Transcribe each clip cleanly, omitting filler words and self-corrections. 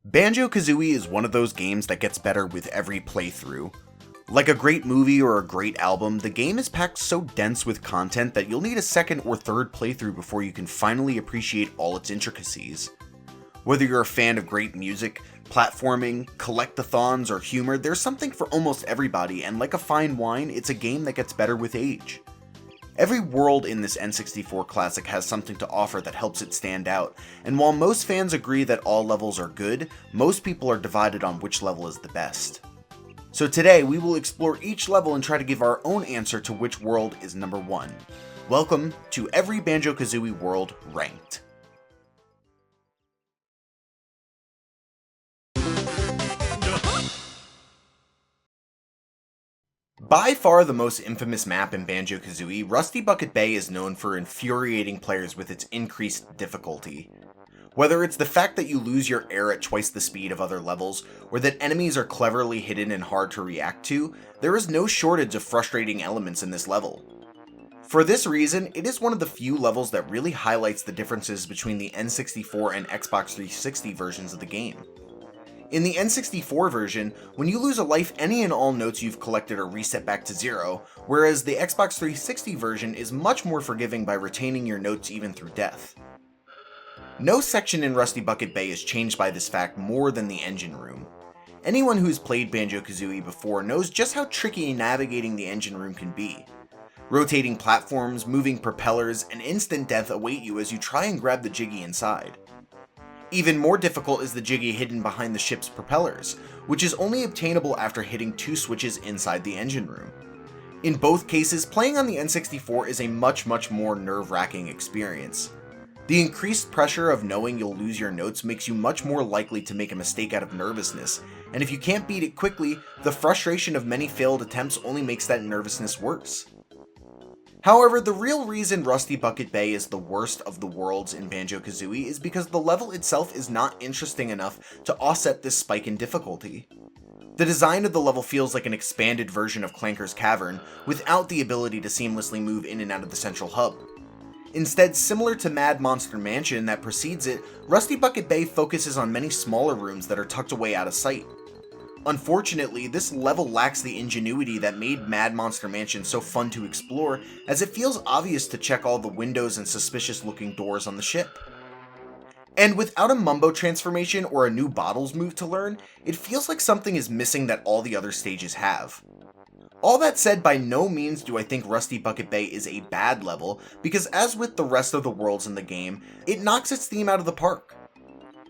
Banjo Kazooie is one of those games that gets better with every playthrough. Like a great movie or a great album, the game is packed so dense with content that you'll need a second or third playthrough before you can finally appreciate all its intricacies. Whether you're a fan of great music, platforming, collectathons, or humor, there's something for almost everybody, and like a fine wine, it's a game that gets better with age. Every world in this N64 classic has something to offer that helps it stand out, and while most fans agree that all levels are good, most people are divided on which level is the best. So today, we will explore each level and try to give our own answer to which world is number 1. Welcome to every Banjo Kazooie world ranked. By far the most infamous map in Banjo Kazooie, Rusty Bucket Bay is known for infuriating players with its increased difficulty. Whether it's the fact that you lose your air at twice the speed of other levels, or that enemies are cleverly hidden and hard to react to, there is no shortage of frustrating elements in this level. For this reason, it is one of the few levels that really highlights the differences between the N64 and Xbox 360 versions of the game. In the N64 version, when you lose a life, any and all notes you've collected are reset back to 0, whereas the Xbox 360 version is much more forgiving by retaining your notes even through death. No section in Rusty Bucket Bay is changed by this fact more than the engine room. Anyone who's played Banjo Kazooie before knows just how tricky navigating the engine room can be. Rotating platforms, moving propellers, and instant death await you as you try and grab the Jiggy inside. Even more difficult is the Jiggy hidden behind the ship's propellers, which is only obtainable after hitting 2 switches inside the engine room. In both cases, playing on the N64 is a much more nerve-wracking experience. The increased pressure of knowing you'll lose your notes makes you much more likely to make a mistake out of nervousness, and if you can't beat it quickly, the frustration of many failed attempts only makes that nervousness worse. However, the real reason Rusty Bucket Bay is the worst of the worlds in Banjo Kazooie is because the level itself is not interesting enough to offset this spike in difficulty. The design of the level feels like an expanded version of Clanker's Cavern, without the ability to seamlessly move in and out of the central hub. Instead, similar to Mad Monster Mansion that precedes it, Rusty Bucket Bay focuses on many smaller rooms that are tucked away out of sight. Unfortunately, this level lacks the ingenuity that made Mad Monster Mansion so fun to explore, as it feels obvious to check all the windows and suspicious-looking doors on the ship. And without a Mumbo transformation or a new bottles move to learn, it feels like something is missing that all the other stages have. All that said, by no means do I think Rusty Bucket Bay is a bad level, because as with the rest of the worlds in the game, it knocks its theme out of the park.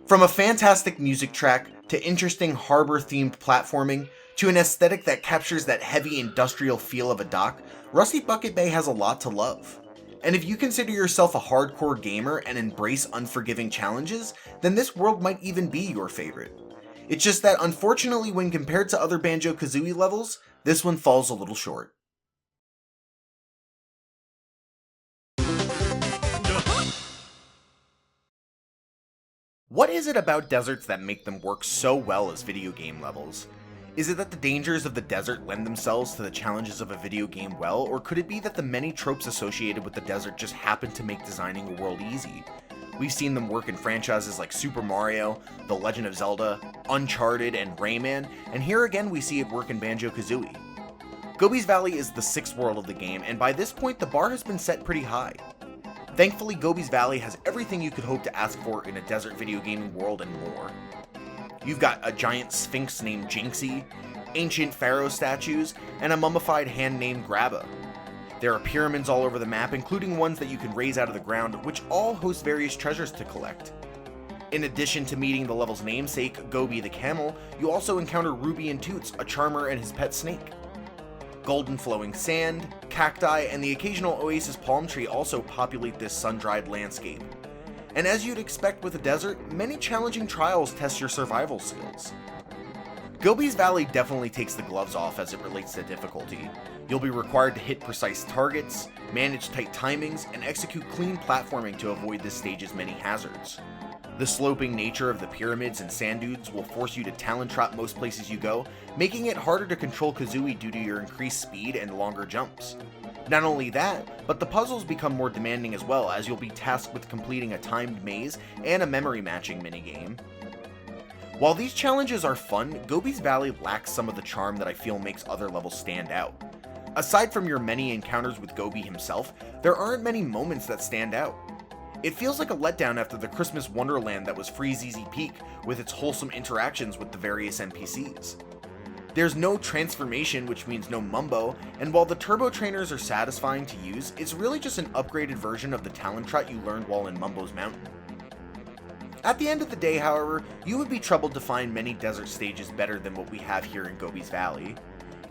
From a fantastic music track, to interesting harbor-themed platforming, to an aesthetic that captures that heavy industrial feel of a dock, Rusty Bucket Bay has a lot to love. And if you consider yourself a hardcore gamer and embrace unforgiving challenges, then this world might even be your favorite. It's just that unfortunately when compared to other Banjo Kazooie levels, this one falls a little short. What is it about deserts that make them work so well as video game levels? Is it that the dangers of the desert lend themselves to the challenges of a video game well, or could it be that the many tropes associated with the desert just happen to make designing a world easy? We've seen them work in franchises like Super Mario, The Legend of Zelda, Uncharted, and Rayman, and here again we see it work in Banjo Kazooie. Gobi's Valley is the 6th world of the game, and by this point the bar has been set pretty high. Thankfully, Gobi's Valley has everything you could hope to ask for in a desert video gaming world and more. You've got a giant sphinx named Jinxie, ancient pharaoh statues, and a mummified hand named Grabba. There are pyramids all over the map, including ones that you can raise out of the ground, which all host various treasures to collect. In addition to meeting the level's namesake, Gobi the Camel, you also encounter Ruby and Toots, a charmer and his pet snake. Golden flowing sand, cacti, and the occasional oasis palm tree also populate this sun-dried landscape. And as you'd expect with a desert, many challenging trials test your survival skills. Gobi's Valley definitely takes the gloves off as it relates to difficulty. You'll be required to hit precise targets, manage tight timings, and execute clean platforming to avoid this stage's many hazards. The sloping nature of the pyramids and sand dunes will force you to talon trot most places you go, making it harder to control Kazooie due to your increased speed and longer jumps. Not only that, but the puzzles become more demanding as well, as you'll be tasked with completing a timed maze and a memory matching minigame. While these challenges are fun, Gobi's Valley lacks some of the charm that I feel makes other levels stand out. Aside from your many encounters with Gobi himself, there aren't many moments that stand out. It feels like a letdown after the Christmas wonderland that was Freeze-Easy Peak with its wholesome interactions with the various NPCs. There's no transformation, which means no Mumbo, and while the turbo trainers are satisfying to use, it's really just an upgraded version of the talent trot you learned while in Mumbo's Mountain. At the end of the day, however, you would be troubled to find many desert stages better than what we have here in Gobi's Valley.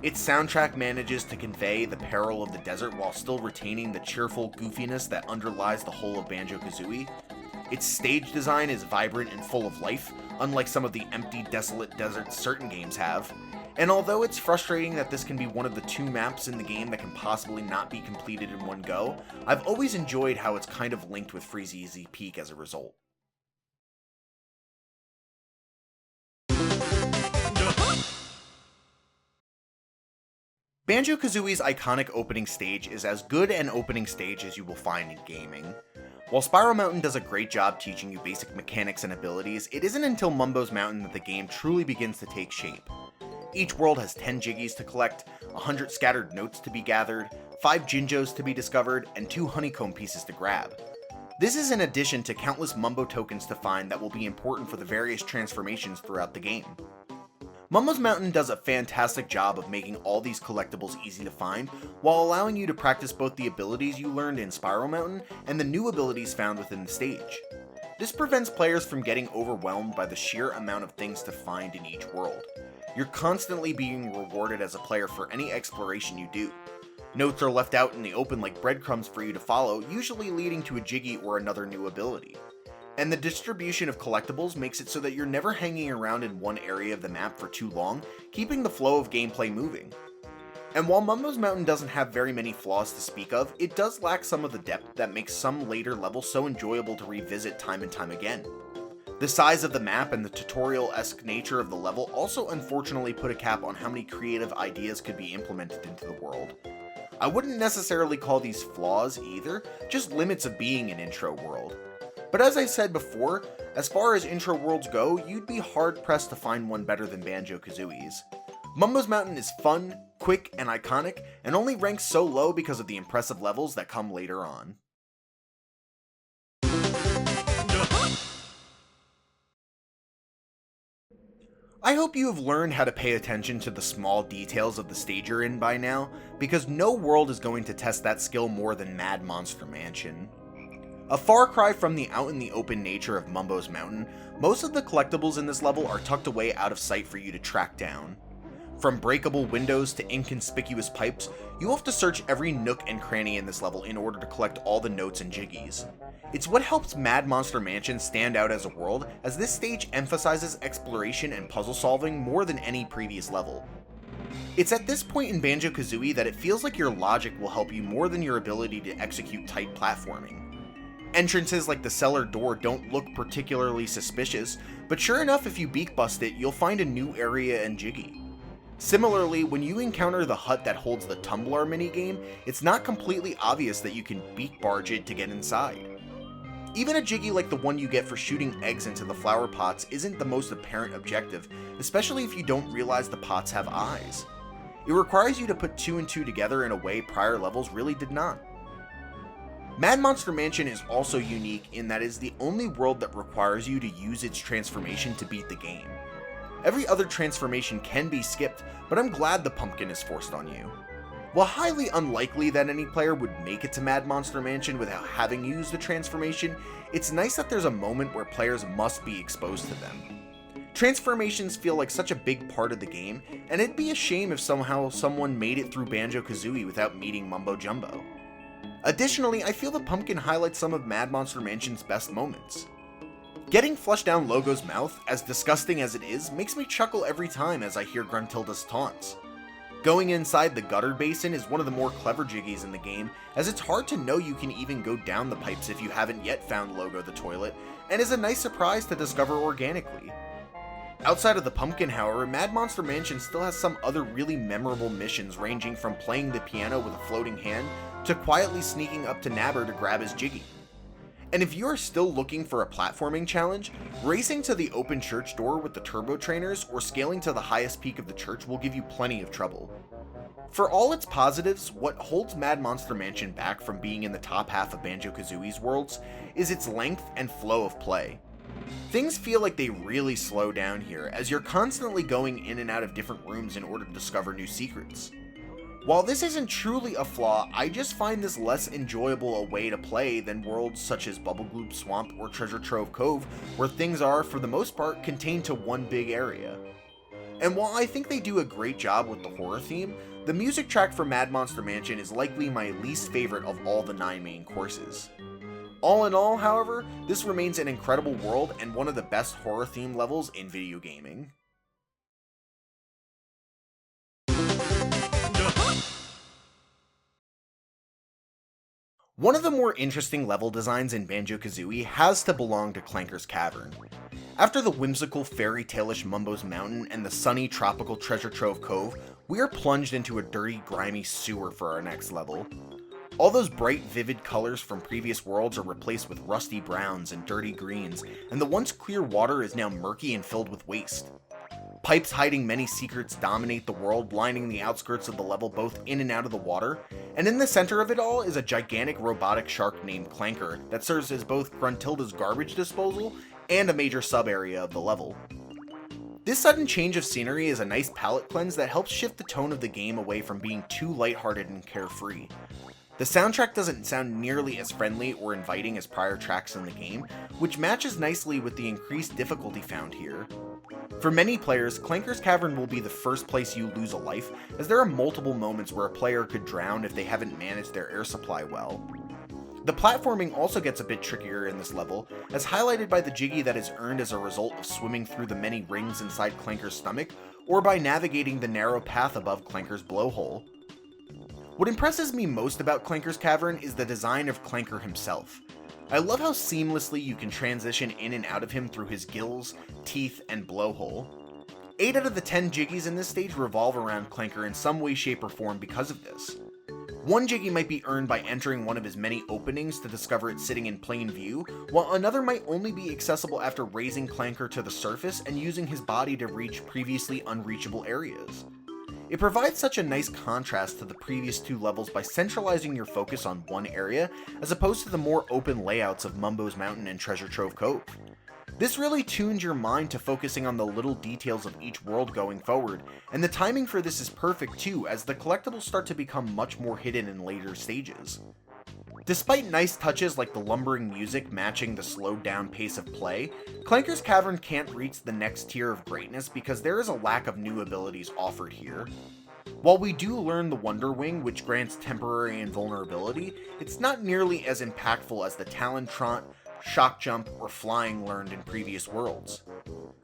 Its soundtrack manages to convey the peril of the desert while still retaining the cheerful goofiness that underlies the whole of Banjo Kazooie. Its stage design is vibrant and full of life, unlike some of the empty, desolate deserts certain games have. And although it's frustrating that this can be one of the 2 maps in the game that can possibly not be completed in one go, I've always enjoyed how it's kind of linked with Freeze-Easy Peak as a result. Banjo Kazooie's iconic opening stage is as good an opening stage as you will find in gaming. While Spiral Mountain does a great job teaching you basic mechanics and abilities, it isn't until Mumbo's Mountain that the game truly begins to take shape. Each world has 10 Jiggies to collect, 100 scattered notes to be gathered, 5 Jinjos to be discovered, and 2 honeycomb pieces to grab. This is in addition to countless Mumbo tokens to find that will be important for the various transformations throughout the game. Mumbo's Mountain does a fantastic job of making all these collectibles easy to find, while allowing you to practice both the abilities you learned in Spiral Mountain and the new abilities found within the stage. This prevents players from getting overwhelmed by the sheer amount of things to find in each world. You're constantly being rewarded as a player for any exploration you do. Notes are left out in the open like breadcrumbs for you to follow, usually leading to a Jiggy or another new ability. And the distribution of collectibles makes it so that you're never hanging around in one area of the map for too long, keeping the flow of gameplay moving. And while Mumbo's Mountain doesn't have very many flaws to speak of, it does lack some of the depth that makes some later levels so enjoyable to revisit time and time again. The size of the map and the tutorial-esque nature of the level also unfortunately put a cap on how many creative ideas could be implemented into the world. I wouldn't necessarily call these flaws either, just limits of being an intro world. But as I said before, as far as intro worlds go, you'd be hard-pressed to find one better than Banjo Kazooie's. Mumbo's Mountain is fun, quick, and iconic, and only ranks so low because of the impressive levels that come later on. I hope you have learned how to pay attention to the small details of the stage you're in by now, because no world is going to test that skill more than Mad Monster Mansion. A far cry from the out-in-the-open nature of Mumbo's Mountain, most of the collectibles in this level are tucked away out of sight for you to track down. From breakable windows to inconspicuous pipes, you have to search every nook and cranny in this level in order to collect all the notes and Jiggies. It's what helps Mad Monster Mansion stand out as a world, as this stage emphasizes exploration and puzzle solving more than any previous level. It's at this point in Banjo Kazooie that it feels like your logic will help you more than your ability to execute tight platforming. Entrances like the cellar door don't look particularly suspicious, but sure enough, if you beak bust it, you'll find a new area and Jiggy. Similarly, when you encounter the hut that holds the Tumbler minigame, it's not completely obvious that you can beak barge it to get inside. Even a Jiggy like the one you get for shooting eggs into the flower pots isn't the most apparent objective, especially if you don't realize the pots have eyes. It requires you to put 2 and 2 together in a way prior levels really did not. Mad Monster Mansion is also unique in that it is the only world that requires you to use its transformation to beat the game. Every other transformation can be skipped, but I'm glad the pumpkin is forced on you. While highly unlikely that any player would make it to Mad Monster Mansion without having used the transformation, it's nice that there's a moment where players must be exposed to them. Transformations feel like such a big part of the game, and it'd be a shame if somehow someone made it through Banjo Kazooie without meeting Mumbo Jumbo. Additionally, I feel the pumpkin highlights some of Mad Monster Mansion's best moments. Getting flushed down Logo's mouth, as disgusting as it is, makes me chuckle every time as I hear Gruntilda's taunts. Going inside the gutter basin is one of the more clever Jiggies in the game, as it's hard to know you can even go down the pipes if you haven't yet found Logo the toilet, and is a nice surprise to discover organically. Outside of the pumpkin, however, Mad Monster Mansion still has some other really memorable missions ranging from playing the piano with a floating hand to quietly sneaking up to Nabber to grab his Jiggy. And if you are still looking for a platforming challenge, racing to the open church door with the turbo trainers or scaling to the highest peak of the church will give you plenty of trouble. For all its positives, what holds Mad Monster Mansion back from being in the top half of Banjo Kazooie's worlds is its length and flow of play. Things feel like they really slow down here, as you're constantly going in and out of different rooms in order to discover new secrets. While this isn't truly a flaw, I just find this less enjoyable a way to play than worlds such as Bubble Gloop Swamp or Treasure Trove Cove, where things are, for the most part, contained to one big area. And while I think they do a great job with the horror theme, the music track for Mad Monster Mansion is likely my least favorite of all the 9 main courses. All in all, however, this remains an incredible world and one of the best horror theme levels in video gaming. One of the more interesting level designs in Banjo Kazooie has to belong to Clanker's Cavern. After the whimsical fairy tale-ish Mumbo's Mountain and the sunny tropical Treasure Trove Cove, we are plunged into a dirty, grimy sewer for our next level. All those bright, vivid colors from previous worlds are replaced with rusty browns and dirty greens, and the once clear water is now murky and filled with waste. Pipes hiding many secrets dominate the world, lining the outskirts of the level both in and out of the water, and in the center of it all is a gigantic robotic shark named Clanker that serves as both Gruntilda's garbage disposal and a major sub-area of the level. This sudden change of scenery is a nice palette cleanse that helps shift the tone of the game away from being too lighthearted and carefree. The soundtrack doesn't sound nearly as friendly or inviting as prior tracks in the game, which matches nicely with the increased difficulty found here. For many players, Clanker's Cavern will be the first place you lose a life, as there are multiple moments where a player could drown if they haven't managed their air supply well. The platforming also gets a bit trickier in this level, as highlighted by the jiggy that is earned as a result of swimming through the many rings inside Clanker's stomach, or by navigating the narrow path above Clanker's blowhole. What impresses me most about Clanker's Cavern is the design of Clanker himself. I love how seamlessly you can transition in and out of him through his gills, teeth, and blowhole. 8 out of the 10 jiggies in this stage revolve around Clanker in some way, shape, or form because of this. One jiggy might be earned by entering one of his many openings to discover it sitting in plain view, while another might only be accessible after raising Clanker to the surface and using his body to reach previously unreachable areas. It provides such a nice contrast to the previous 2 levels by centralizing your focus on one area, as opposed to the more open layouts of Mumbo's Mountain and Treasure Trove Cove. This really tunes your mind to focusing on the little details of each world going forward, and the timing for this is perfect too, as the collectibles start to become much more hidden in later stages. Despite nice touches like the lumbering music matching the slowed down pace of play, Clanker's Cavern can't reach the next tier of greatness because there is a lack of new abilities offered here. While we do learn the Wonder Wing, which grants temporary invulnerability, it's not nearly as impactful as the Talon Trot, Shock Jump, or Flying learned in previous worlds.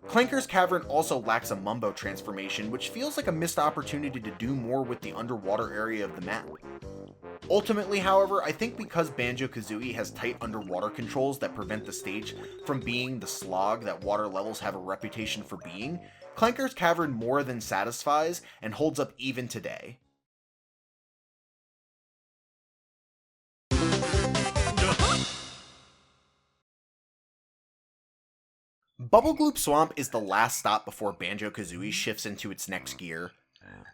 Clanker's Cavern also lacks a Mumbo transformation, which feels like a missed opportunity to do more with the underwater area of the map. Ultimately, however, I think because Banjo Kazooie has tight underwater controls that prevent the stage from being the slog that water levels have a reputation for being, Clanker's Cavern more than satisfies and holds up even today. Bubble Gloop Swamp is the last stop before Banjo Kazooie shifts into its next gear.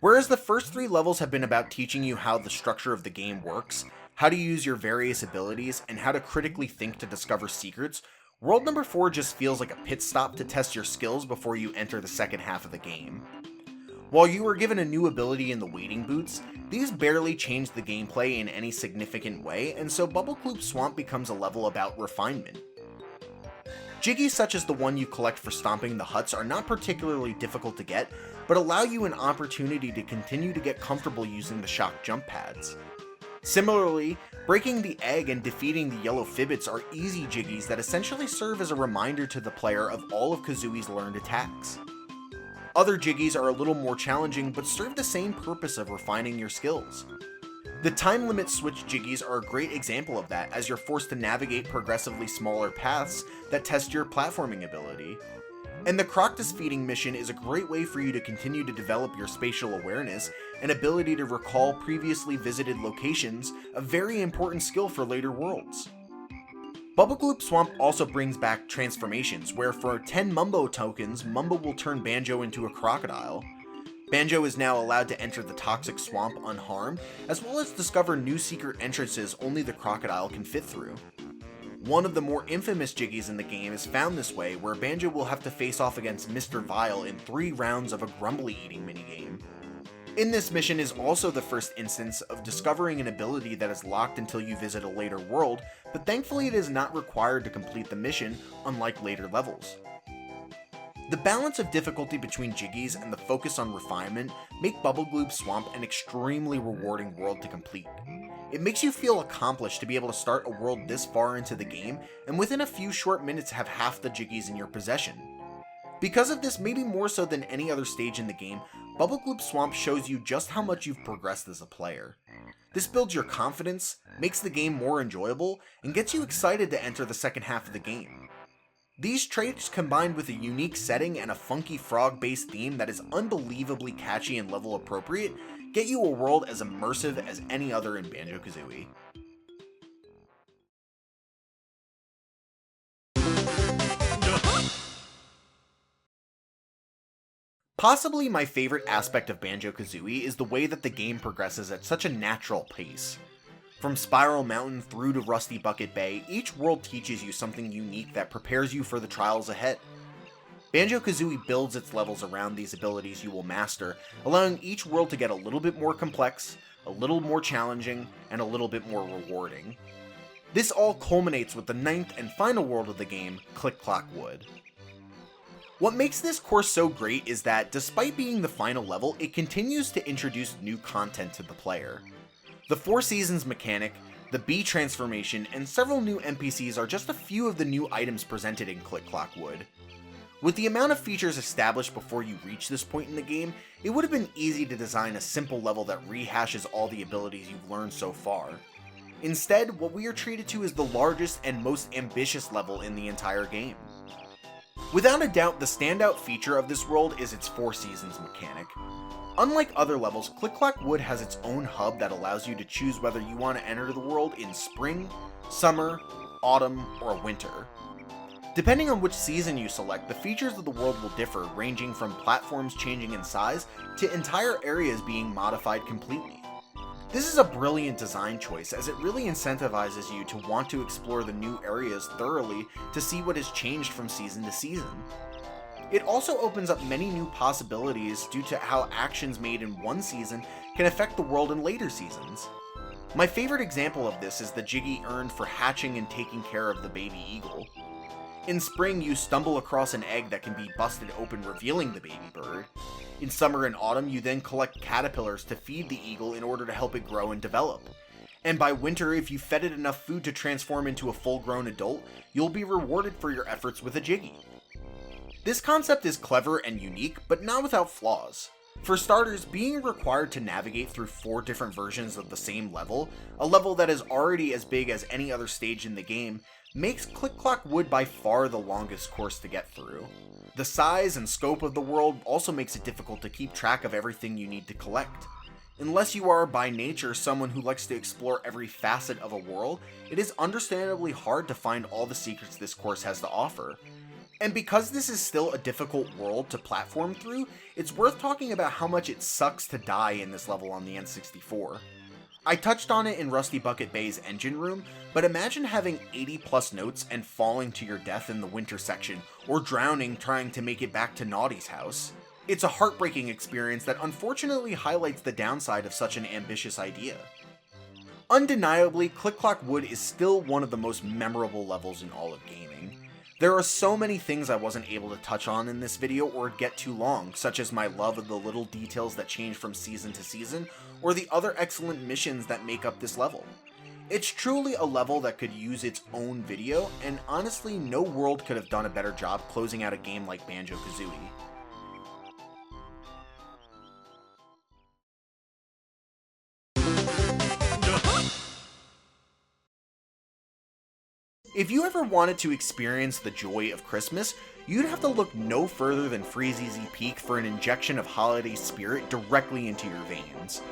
Whereas the first 3 levels have been about teaching you how the structure of the game works, how to use your various abilities, and how to critically think to discover secrets, World number 4 just feels like a pit stop to test your skills before you enter the second half of the game. While you were given a new ability in the wading boots, these barely change the gameplay in any significant way, and so Bubble Gloop Swamp becomes a level about refinement. Jiggies such as the one you collect for stomping the huts are not particularly difficult to get, but allow you an opportunity to continue to get comfortable using the shock jump pads. Similarly, breaking the egg and defeating the yellow Fibbits are easy jiggies that essentially serve as a reminder to the player of all of Kazooie's learned attacks. Other jiggies are a little more challenging but serve the same purpose of refining your skills. The time limit switch jiggies are a great example of that, as you're forced to navigate progressively smaller paths that test your platforming ability. And the Croctus feeding mission is a great way for you to continue to develop your spatial awareness and ability to recall previously visited locations, a very important skill for later worlds. Bubble Gloop Swamp also brings back transformations, where for 10 Mumbo tokens, Mumbo will turn Banjo into a crocodile. Banjo is now allowed to enter the toxic swamp unharmed, as well as discover new secret entrances only the crocodile can fit through. One of the more infamous Jiggies in the game is found this way, where Banjo will have to face off against Mr. Vile in 3 rounds of a grumbly eating minigame. In this mission is also the first instance of discovering an ability that is locked until you visit a later world, but thankfully it is not required to complete the mission, unlike later levels. The balance of difficulty between Jiggies and the focus on refinement make Bubble Gloop Swamp an extremely rewarding world to complete. It makes you feel accomplished to be able to start a world this far into the game, and within a few short minutes have half the Jiggies in your possession. Because of this, maybe more so than any other stage in the game, Bubble Gloop Swamp shows you just how much you've progressed as a player. This builds your confidence, makes the game more enjoyable, and gets you excited to enter the second half of the game. These traits, combined with a unique setting and a funky frog-based theme that is unbelievably catchy and level appropriate, get you a world as immersive as any other in Banjo Kazooie. Possibly my favorite aspect of Banjo Kazooie is the way that the game progresses at such a natural pace. From Spiral Mountain through to Rusty Bucket Bay, each world teaches you something unique that prepares you for the trials ahead. Banjo Kazooie builds its levels around these abilities you will master, allowing each world to get a little bit more complex, a little more challenging, and a little bit more rewarding. This all culminates with the 9th and final world of the game, Click Clock Wood. What makes this course so great is that, despite being the final level, it continues to introduce new content to the player. The 4 Seasons mechanic, the bee transformation, and several new NPCs are just a few of the new items presented in Click Clock Wood. With the amount of features established before you reach this point in the game, it would have been easy to design a simple level that rehashes all the abilities you've learned so far. Instead, what we are treated to is the largest and most ambitious level in the entire game. Without a doubt, the standout feature of this world is its 4 Seasons mechanic. Unlike other levels, Click Clock Wood has its own hub that allows you to choose whether you want to enter the world in spring, summer, autumn, or winter. Depending on which season you select, the features of the world will differ, ranging from platforms changing in size to entire areas being modified completely. This is a brilliant design choice, as it really incentivizes you to want to explore the new areas thoroughly to see what has changed from season to season. It also opens up many new possibilities due to how actions made in one season can affect the world in later seasons. My favorite example of this is the Jiggy earned for hatching and taking care of the baby eagle. In spring, you stumble across an egg that can be busted open, revealing the baby bird. In summer and autumn, you then collect caterpillars to feed the eagle in order to help it grow and develop. And by winter, if you fed it enough food to transform into a full-grown adult, you'll be rewarded for your efforts with a Jiggy. This concept is clever and unique, but not without flaws. For starters, being required to navigate through 4 different versions of the same level, a level that is already as big as any other stage in the game, makes Click Clock Wood by far the longest course to get through. The size and scope of the world also makes it difficult to keep track of everything you need to collect. Unless you are by nature someone who likes to explore every facet of a world, it is understandably hard to find all the secrets this course has to offer. And because this is still a difficult world to platform through, it's worth talking about how much it sucks to die in this level on the N64. I touched on it in Rusty Bucket Bay's engine room, but imagine having 80 plus notes and falling to your death in the winter section, or drowning trying to make it back to Naughty's house. It's a heartbreaking experience that unfortunately highlights the downside of such an ambitious idea. Undeniably, Click Clock Wood is still one of the most memorable levels in all of gaming. There are so many things I wasn't able to touch on in this video or get too long, such as my love of the little details that change from season to season, or the other excellent missions that make up this level. It's truly a level that could use its own video, and honestly, no world could have done a better job closing out a game like Banjo Kazooie. If you ever wanted to experience the joy of Christmas, you'd have to look no further than Freezeezy Peak for an injection of holiday spirit directly into your veins.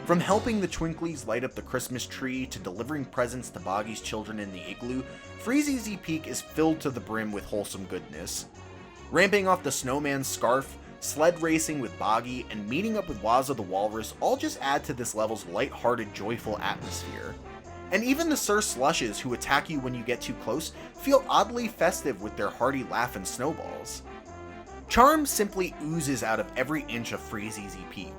From helping the Twinklies light up the Christmas tree to delivering presents to Boggy's children in the igloo, Freezeezy Peak is filled to the brim with wholesome goodness. Ramping off the snowman's scarf, sled racing with Boggy, and meeting up with Wazza the Walrus all just add to this level's light-hearted, joyful atmosphere. And even the Sir Slushes who attack you when you get too close feel oddly festive with their hearty laugh and snowballs. Charm simply oozes out of every inch of Freezeezy Peak.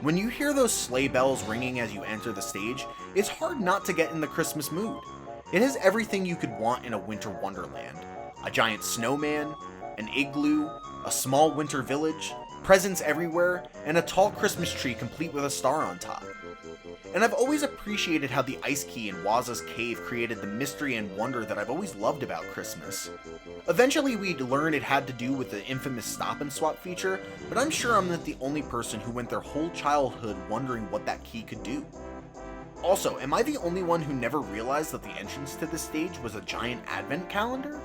When you hear those sleigh bells ringing as you enter the stage, it's hard not to get in the Christmas mood. It has everything you could want in a winter wonderland. A giant snowman, an igloo, a small winter village, presents everywhere, and a tall Christmas tree complete with a star on top. And I've always appreciated how the Ice Key in Wazza's cave created the mystery and wonder that I've always loved about Christmas. Eventually we'd learn it had to do with the infamous stop and swap feature, but I'm sure I'm not the only person who went their whole childhood wondering what that key could do. Also, am I the only one who never realized that the entrance to this stage was a giant advent calendar?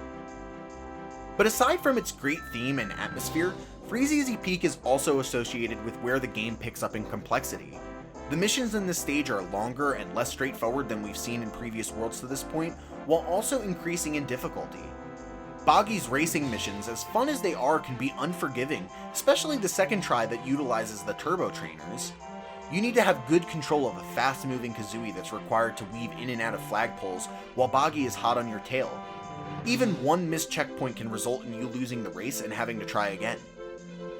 But aside from its great theme and atmosphere, Freezeezy Peak is also associated with where the game picks up in complexity. The missions in this stage are longer and less straightforward than we've seen in previous worlds to this point, while also increasing in difficulty. Boggy's racing missions, as fun as they are, can be unforgiving, especially the second try that utilizes the turbo trainers. You need to have good control of a fast-moving Kazooie that's required to weave in and out of flagpoles while Boggy is hot on your tail. Even one missed checkpoint can result in you losing the race and having to try again.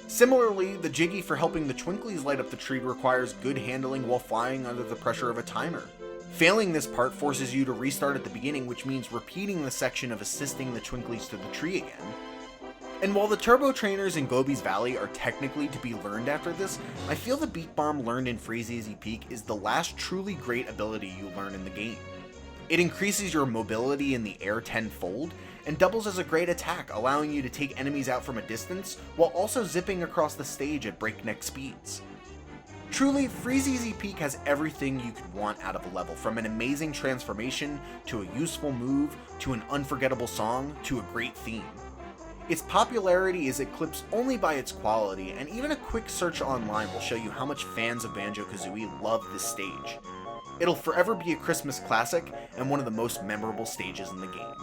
Similarly, the Jiggy for helping the Twinklies light up the tree requires good handling while flying under the pressure of a timer. Failing this part forces you to restart at the beginning, which means repeating the section of assisting the Twinklies to the tree again. And while the turbo trainers in Gobi's Valley are technically to be learned after this, I feel the Beat Bomb learned in Freezeezy Peak is the last truly great ability you learn in the game. It increases your mobility in the air tenfold, and doubles as a great attack, allowing you to take enemies out from a distance, while also zipping across the stage at breakneck speeds. Truly, Freezeezy Peak has everything you could want out of a level, from an amazing transformation, to a useful move, to an unforgettable song, to a great theme. Its popularity is eclipsed only by its quality, and even a quick search online will show you how much fans of Banjo Kazooie love this stage. It'll forever be a Christmas classic, and one of the most memorable stages in the game.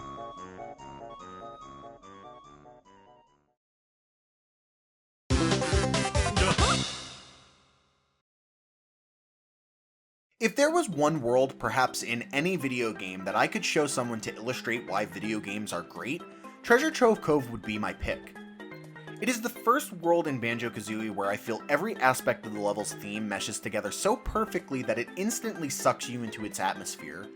If there was one world, perhaps in any video game, that I could show someone to illustrate why video games are great, Treasure Trove Cove would be my pick. It is the first world in Banjo Kazooie where I feel every aspect of the level's theme meshes together so perfectly that it instantly sucks you into its atmosphere.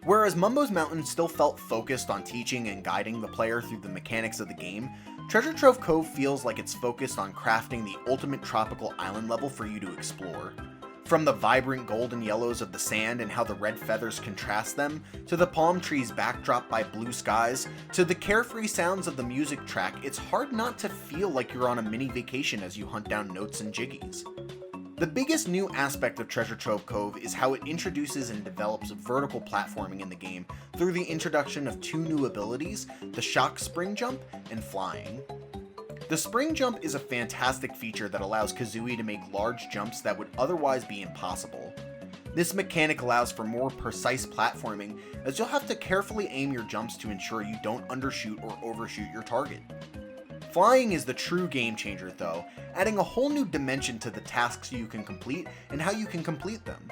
Whereas Mumbo's Mountain still felt focused on teaching and guiding the player through the mechanics of the game, Treasure Trove Cove feels like it's focused on crafting the ultimate tropical island level for you to explore. From the vibrant golden yellows of the sand and how the red feathers contrast them, to the palm trees backdropped by blue skies, to the carefree sounds of the music track, it's hard not to feel like you're on a mini vacation as you hunt down notes and jiggies. The biggest new aspect of Treasure Trove Cove is how it introduces and develops vertical platforming in the game through the introduction of two new abilities, the Shock Spring Jump and Flying. The Spring Jump is a fantastic feature that allows Kazooie to make large jumps that would otherwise be impossible. This mechanic allows for more precise platforming, as you'll have to carefully aim your jumps to ensure you don't undershoot or overshoot your target. Flying is the true game changer though, adding a whole new dimension to the tasks you can complete and how you can complete them.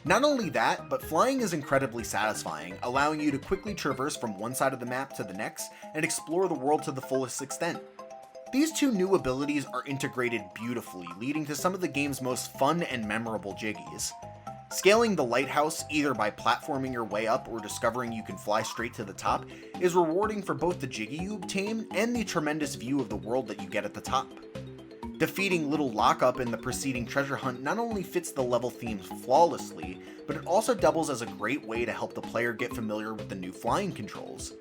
Not only that, but flying is incredibly satisfying, allowing you to quickly traverse from one side of the map to the next and explore the world to the fullest extent. These two new abilities are integrated beautifully, leading to some of the game's most fun and memorable jiggies. Scaling the lighthouse, either by platforming your way up or discovering you can fly straight to the top, is rewarding for both the jiggy you obtain and the tremendous view of the world that you get at the top. Defeating Little Lockup in the preceding treasure hunt not only fits the level themes flawlessly, but it also doubles as a great way to help the player get familiar with the new flying controls.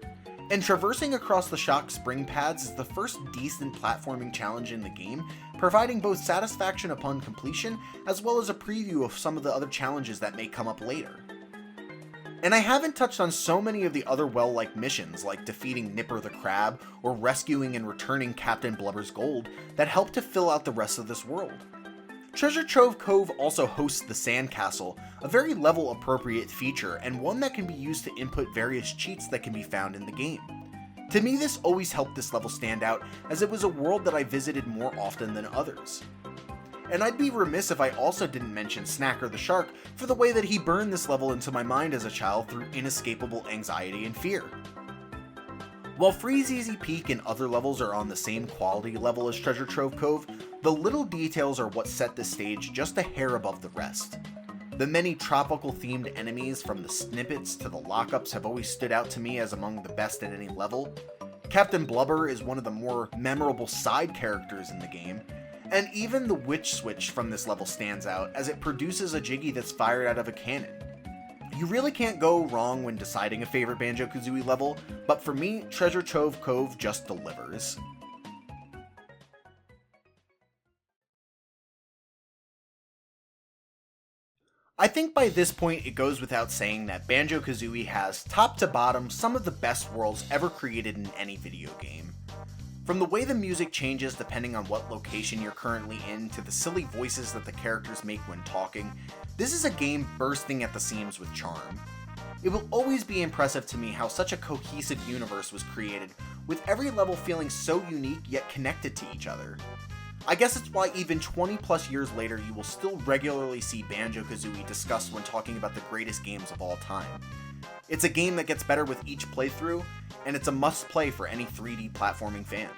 And traversing across the Shock Spring pads is the first decent platforming challenge in the game, providing both satisfaction upon completion as well as a preview of some of the other challenges that may come up later. And I haven't touched on so many of the other well-liked missions, like defeating Nipper the Crab or rescuing and returning Captain Blubber's Gold, that help to fill out the rest of this world. Treasure Trove Cove also hosts the Sandcastle, a very level-appropriate feature and one that can be used to input various cheats that can be found in the game. To me, this always helped this level stand out, as it was a world that I visited more often than others. And I'd be remiss if I also didn't mention Snacker the Shark for the way that he burned this level into my mind as a child through inescapable anxiety and fear. While Freeze Easy Peak and other levels are on the same quality level as Treasure Trove Cove, the little details are what set this stage just a hair above the rest. The many tropical themed enemies, from the snippets to the lockups, have always stood out to me as among the best at any level. Captain Blubber is one of the more memorable side characters in the game, and even the Witch Switch from this level stands out as it produces a Jiggy that's fired out of a cannon. You really can't go wrong when deciding a favorite Banjo Kazooie level, but for me, Treasure Trove Cove just delivers. I think by this point it goes without saying that Banjo Kazooie has, top to bottom, some of the best worlds ever created in any video game. From the way the music changes depending on what location you're currently in, to the silly voices that the characters make when talking, this is a game bursting at the seams with charm. It will always be impressive to me how such a cohesive universe was created, with every level feeling so unique yet connected to each other. I guess it's why even 20 plus years later you will still regularly see Banjo Kazooie discussed when talking about the greatest games of all time. It's a game that gets better with each playthrough, and it's a must play for any 3D platforming fan.